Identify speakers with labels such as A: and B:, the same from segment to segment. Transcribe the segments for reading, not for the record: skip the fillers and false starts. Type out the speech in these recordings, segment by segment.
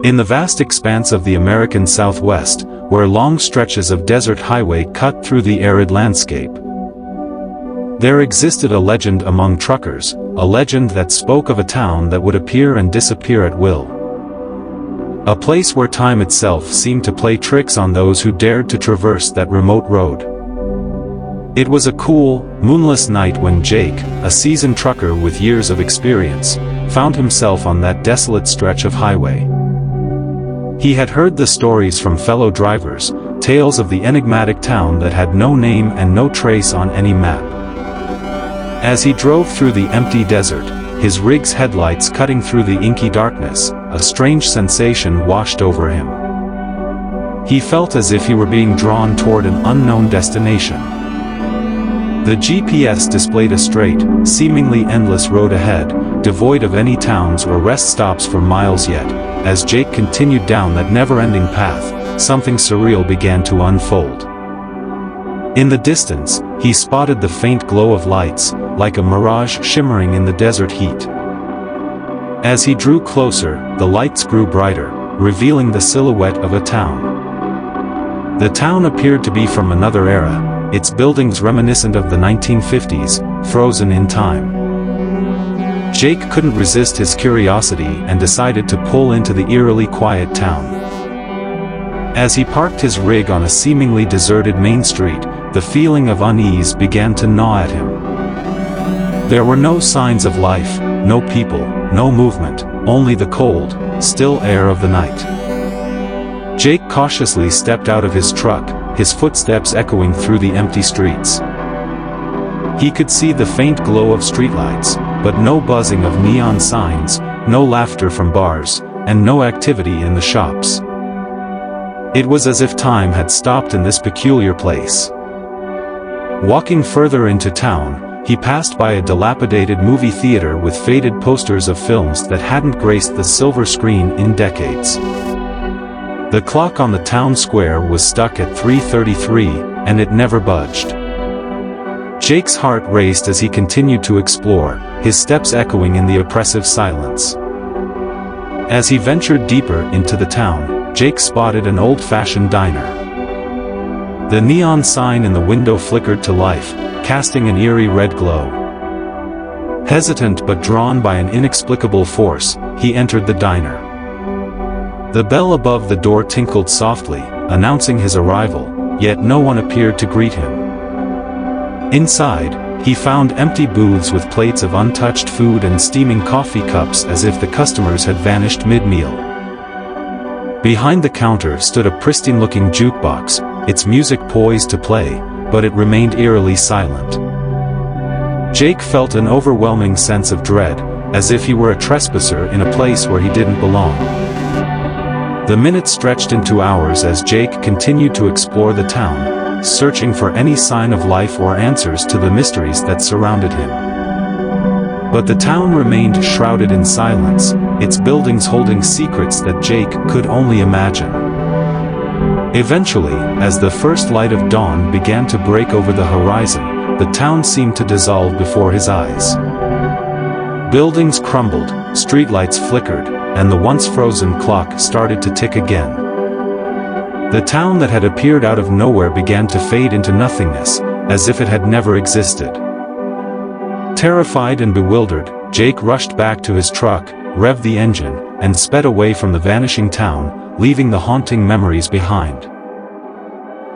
A: In the vast expanse of the American Southwest, where long stretches of desert highway cut through the arid landscape, there existed a legend among truckers, a legend that spoke of a town that would appear and disappear at will. A place where time itself seemed to play tricks on those who dared to traverse that remote road. It was a cool, moonless night when Jake, a seasoned trucker with years of experience, found himself on that desolate stretch of highway. He had heard the stories from fellow drivers, tales of the enigmatic town that had no name and no trace on any map. As he drove through the empty desert, his rig's headlights cutting through the inky darkness, a strange sensation washed over him. He felt as if he were being drawn toward an unknown destination. The GPS displayed a straight, seemingly endless road ahead, devoid of any towns or rest stops for miles yet. As Jake continued down that never-ending path, something surreal began to unfold. In the distance, he spotted the faint glow of lights, like a mirage shimmering in the desert heat. As he drew closer, the lights grew brighter, revealing the silhouette of a town. The town appeared to be from another era, its buildings reminiscent of the 1950s, frozen in time. Jake couldn't resist his curiosity and decided to pull into the eerily quiet town. As he parked his rig on a seemingly deserted main street, the feeling of unease began to gnaw at him. There were no signs of life, no people, no movement, only the cold, still air of the night. Jake cautiously stepped out of his truck, his footsteps echoing through the empty streets. He could see the faint glow of streetlights, but no buzzing of neon signs, no laughter from bars, and no activity in the shops. It was as if time had stopped in this peculiar place. Walking further into town, he passed by a dilapidated movie theater with faded posters of films that hadn't graced the silver screen in decades. The clock on the town square was stuck at 3:33, and it never budged. Jake's heart raced as he continued to explore, his steps echoing in the oppressive silence. As he ventured deeper into the town, Jake spotted an old-fashioned diner. The neon sign in the window flickered to life, casting an eerie red glow. Hesitant but drawn by an inexplicable force, he entered the diner. The bell above the door tinkled softly, announcing his arrival, yet no one appeared to greet him. Inside, he found empty booths with plates of untouched food and steaming coffee cups as if the customers had vanished mid-meal. Behind the counter stood a pristine-looking jukebox, its music poised to play, but it remained eerily silent. Jake felt an overwhelming sense of dread, as if he were a trespasser in a place where he didn't belong. The minutes stretched into hours as Jake continued to explore the town, searching for any sign of life or answers to the mysteries that surrounded him. But the town remained shrouded in silence, its buildings holding secrets that Jake could only imagine. Eventually, as the first light of dawn began to break over the horizon, the town seemed to dissolve before his eyes. Buildings crumbled, streetlights flickered, and the once frozen clock started to tick again. The town that had appeared out of nowhere began to fade into nothingness, as if it had never existed. Terrified and bewildered, Jake rushed back to his truck, revved the engine, and sped away from the vanishing town, leaving the haunting memories behind.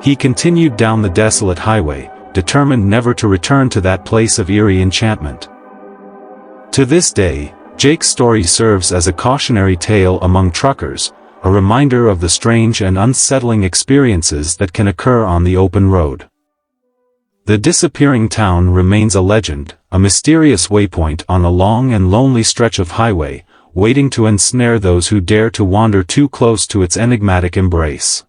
A: He continued down the desolate highway, determined never to return to that place of eerie enchantment. To this day, Jake's story serves as a cautionary tale among truckers, a reminder of the strange and unsettling experiences that can occur on the open road. The disappearing town remains a legend, a mysterious waypoint on a long and lonely stretch of highway, waiting to ensnare those who dare to wander too close to its enigmatic embrace.